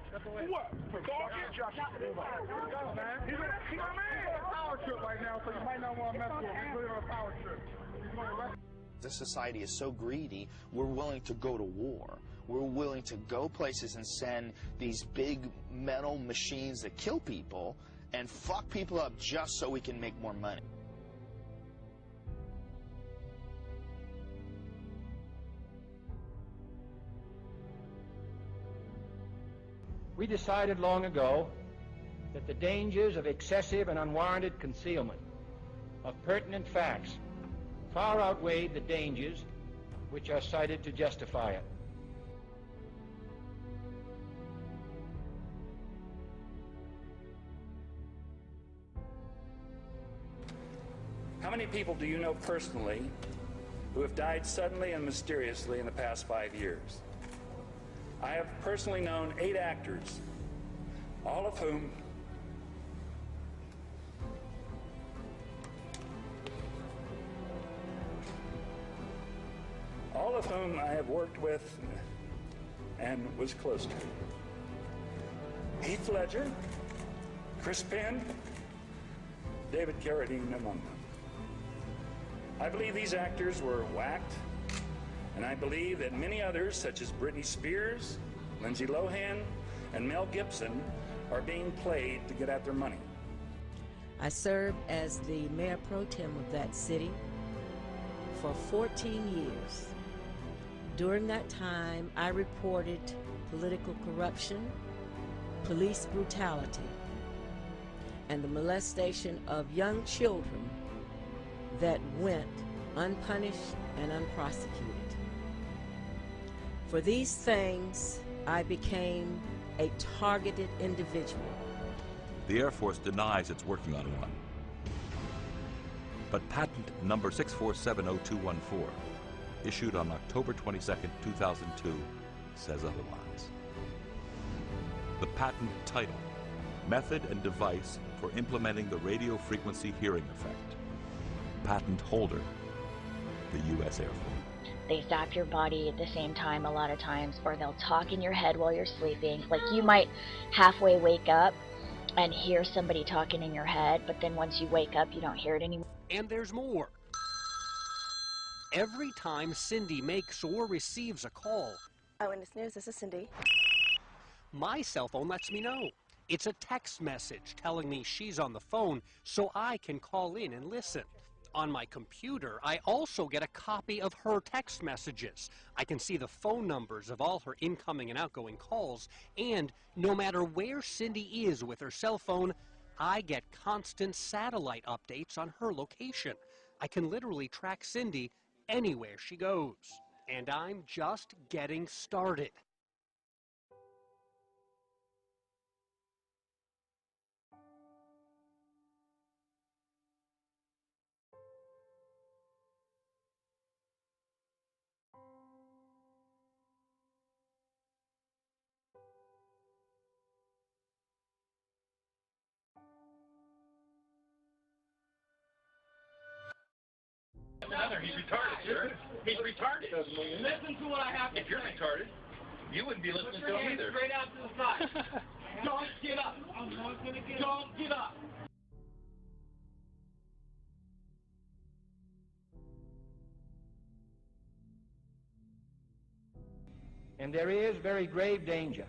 Step away. What? For stalking? He's on a power trip right now, so you might not want to mess with him. He's really on a power trip. This society is so greedy, we're willing to go to war. We're willing to go places and send these big metal machines that kill people and fuck people up just so we can make more money. We decided long ago that the dangers of excessive and unwarranted concealment of pertinent facts far outweighed the dangers which are cited to justify it. How many people do you know personally who have died suddenly and mysteriously in the past 5 years? I have personally known 8 actors, all of whom I have worked with and was close to. Heath Ledger, Chris Penn, David Carradine among them. I believe these actors were whacked, and I believe that many others, such as Britney Spears, Lindsay Lohan, and Mel Gibson, are being played to get at their money. I served as the mayor pro tem of that city for 14 years. During that time, I reported political corruption, police brutality, and the molestation of young children that went unpunished and unprosecuted. For these things, I became a targeted individual. The Air Force denies it's working on one. But patent number 6470214, issued on October 22, 2002, says otherwise. The patent title, Method and Device for Implementing the Radio Frequency Hearing Effect. Patent holder, the U.S. Air Force. They zap your body at the same time a lot of times, or they'll talk in your head while you're sleeping. Like, you might halfway wake up and hear somebody talking in your head, but then once you wake up, you don't hear it anymore. And there's more. Every time Cindy makes or receives a call, Eyewitness News, this is Cindy. my cell phone lets me know. It's a text message telling me she's on the phone so I can call in and listen. On my computer, I also get a copy of her text messages. I can see the phone numbers of all her incoming and outgoing calls, and no matter where Cindy is with her cell phone, I get constant satellite updates on her location. I can literally track Cindy anywhere she goes. And I'm just getting started. He's retarded, sir. He's retarded. Listen to what I have to say. If you're retarded, you wouldn't be listening to him either. Straight out to the side. Don't get up. I'm not going to get up. Don't get up. And there is very grave danger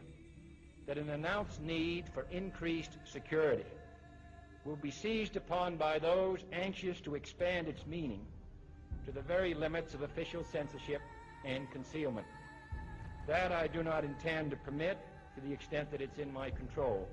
that an announced need for increased security will be seized upon by those anxious to expand its meaning to the very limits of official censorship and concealment. That I do not intend to permit to the extent that it's in my control.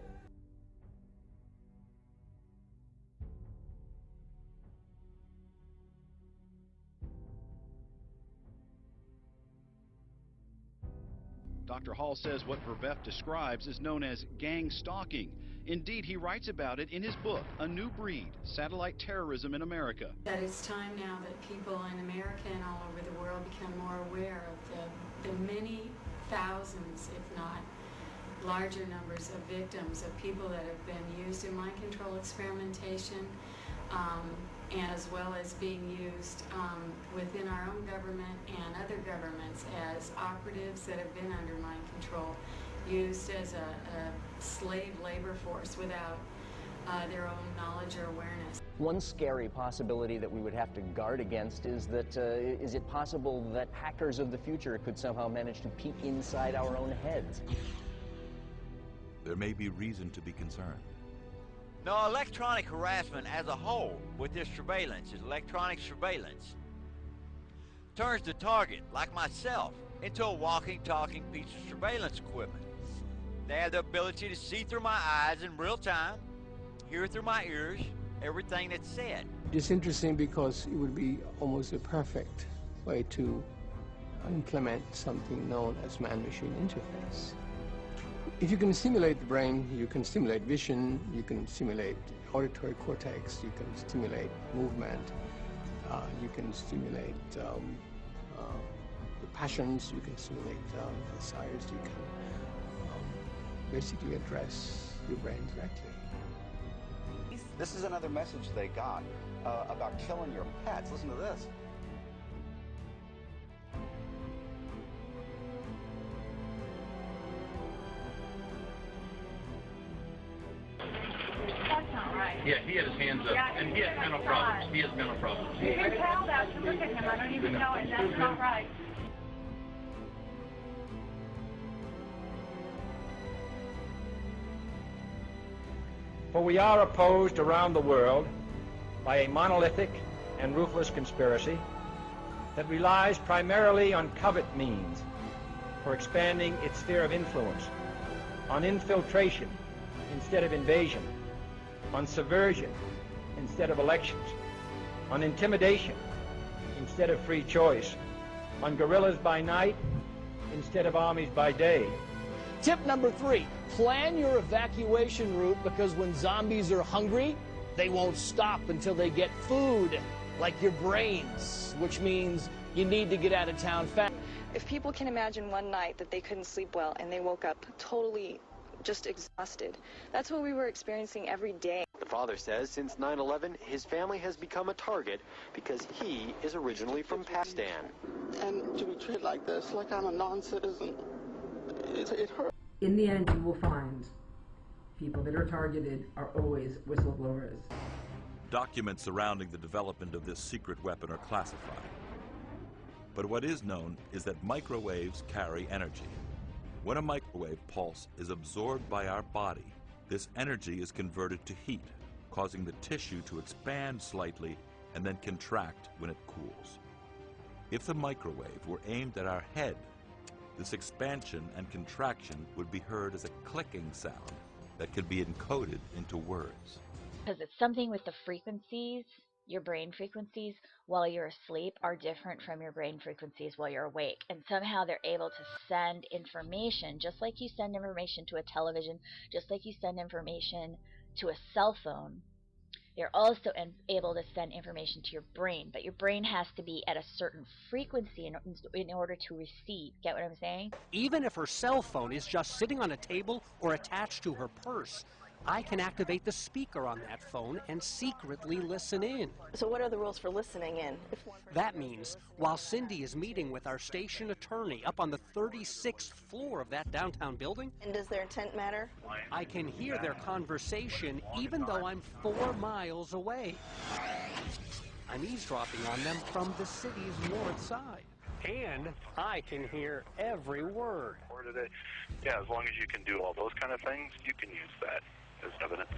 Dr. Hall says what Verveff describes is known as gangstalking. Indeed, he writes about it in his book, A New Breed, Satellite Terrorism in America. That it's time now that people in America and all over the world become more aware of the many thousands, if not larger numbers of victims of people that have been used in mind control experimentation, as well as being used within our own government and other governments as operatives that have been under mind control. used as a slave labor force without their own knowledge or awareness. One scary possibility that we would have to guard against is that, is it possible that hackers of the future could somehow manage to peek inside our own heads? There may be reason to be concerned. No, electronic harassment as a whole with this surveillance is electronic surveillance. Turns the target, like myself, into a walking, talking piece of surveillance equipment. They have the ability to see through my eyes in real time, hear through my ears, everything that's said. It's interesting because it would be almost a perfect way to implement something known as man-machine interface. If you can stimulate the brain, you can stimulate vision, you can stimulate auditory cortex, you can stimulate movement, you can stimulate the passions, you can stimulate desires, you can basically address your brain directly. This is another message they got about killing your pets. Listen to this. That's not right. Yeah, he had his hands up, and he has mental problems. He has mental problems. You can tell that to look at him. I don't even know it. That's not right. For we are opposed around the world by a monolithic and ruthless conspiracy that relies primarily on covert means for expanding its sphere of influence, on infiltration instead of invasion, on subversion instead of elections, on intimidation instead of free choice, on guerrillas by night instead of armies by day. Tip number 3, plan your evacuation route, because when zombies are hungry, they won't stop until they get food, like your brains, which means you need to get out of town fast. If people can imagine one night that they couldn't sleep well and they woke up totally just exhausted, that's what we were experiencing every day. The father says since 9/11, his family has become a target because he is originally from Pakistan. And to be treated like this, like I'm a non-citizen, it hurts. In the end, you will find people that are targeted are always whistleblowers. Documents surrounding the development of this secret weapon are classified. But what is known is that microwaves carry energy. When a microwave pulse is absorbed by our body, this energy is converted to heat, causing the tissue to expand slightly and then contract when it cools. If the microwave were aimed at our head, this expansion and contraction would be heard as a clicking sound that could be encoded into words. Because it's something with the frequencies, your brain frequencies while you're asleep are different from your brain frequencies while you're awake. And somehow they're able to send information, just like you send information to a television, just like you send information to a cell phone. They're also able to send information to your brain, but your brain has to be at a certain frequency in order to receive. Get what I'm saying? Even if her cell phone is just sitting on a table or attached to her purse, I can activate the speaker on that phone and secretly listen in. So what are the rules for listening in? That means while Cindy is meeting with our station attorney up on the 36th floor of that downtown building, And does their intent matter? I can hear their conversation even though I'm 4 miles away. I'm eavesdropping on them from the city's north side. And I can hear every word. Or today, yeah, as long as you can do all those kind of things, you can use that as evidence.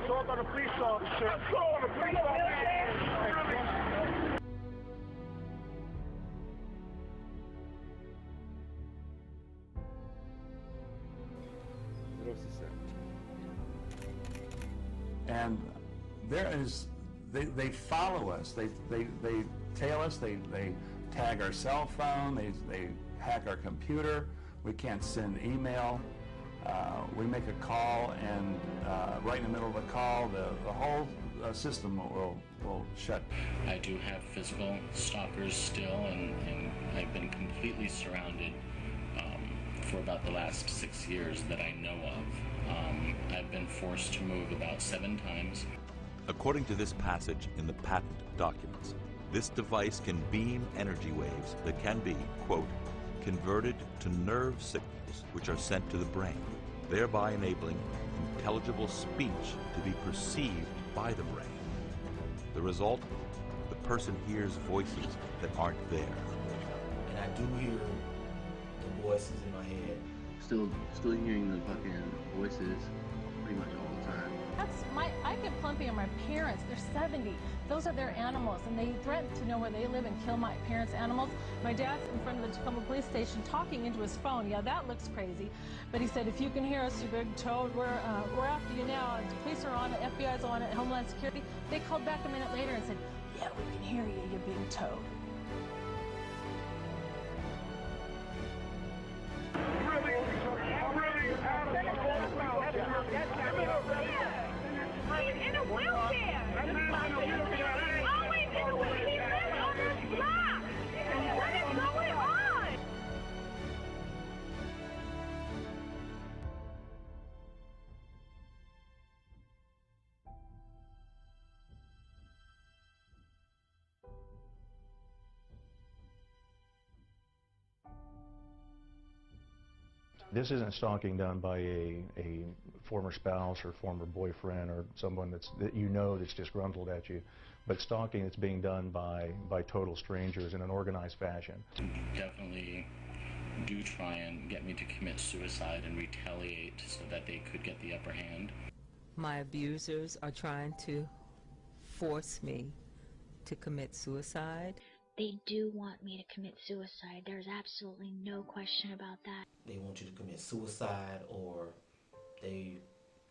Assault on a police officer. Assault on a police officer. And there is, they follow us. They tail us. They tag our cell phone. They hack our computer. We can't send email. We make a call, and right in the middle of the call, the whole system will shut. I do have physical stalkers still, and I've been completely surrounded for about the last 6 years that I know of. I've been forced to move about 7 times. According to this passage in the patent documents, this device can beam energy waves that can be, quote, converted to nerve signals which are sent to the brain, thereby enabling intelligible speech to be perceived by the brain. The result? The person hears voices that aren't there. And I do hear the voices in my head. Still hearing the fucking voices pretty much all the time. I get plumpy on my parents. They're 70. Those are their animals, and they threaten to know where they live and kill my parents' animals. My dad's in front of the Tacoma police station talking into his phone. Yeah, that looks crazy. But he said, if you can hear us, you big toad, we're after you now. The police are on it, FBI's on it, Homeland Security. They called back a minute later and said, yeah, we can hear you, you big toad. He's in a wheelchair. Always in a wheelchair. He lives on this block. What is going on? This isn't stalking done by a former spouse or former boyfriend or someone that you know that's disgruntled at you, but stalking that's being done by total strangers in an organized fashion. Definitely do try and get me to commit suicide and retaliate so that they could get the upper hand. My abusers are trying to force me to commit suicide. They do want me to commit suicide. There's absolutely no question about that. They want you to commit suicide, or they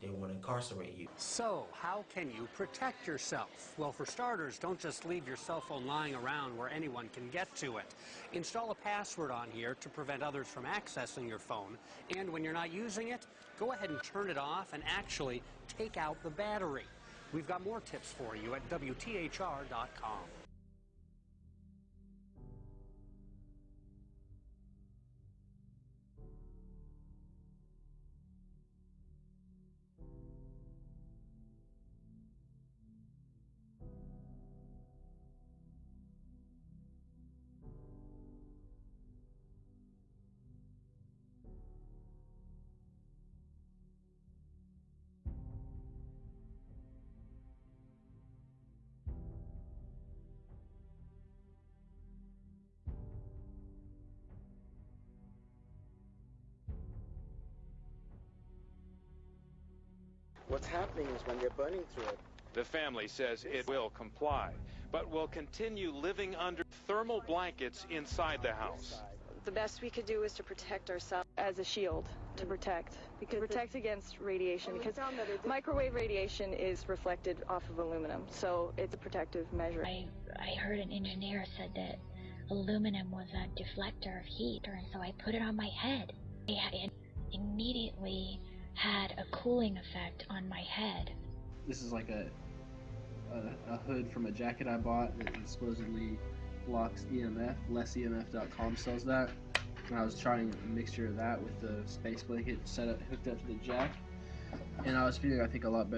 want to incarcerate you. So, how can you protect yourself? Well, for starters, don't just leave your cell phone lying around where anyone can get to it. Install a password on here to prevent others from accessing your phone. And when you're not using it, go ahead and turn it off and actually take out the battery. We've got more tips for you at WTHR.com. What's happening is when they're burning through it. The family says it will comply, but will continue living under thermal blankets inside the house. The best we could do is to protect ourselves as a shield, to protect against radiation, because microwave radiation is reflected off of aluminum, so it's a protective measure. I heard an engineer said that aluminum was a deflector of heat, and so I put it on my head. It immediately had a cooling effect on my head. This is like a hood from a jacket I bought that supposedly blocks EMF. LessEMF.com sells that. And I was trying a mixture of that with the space blanket hooked up to the jack. And I was feeling, I think, a lot better.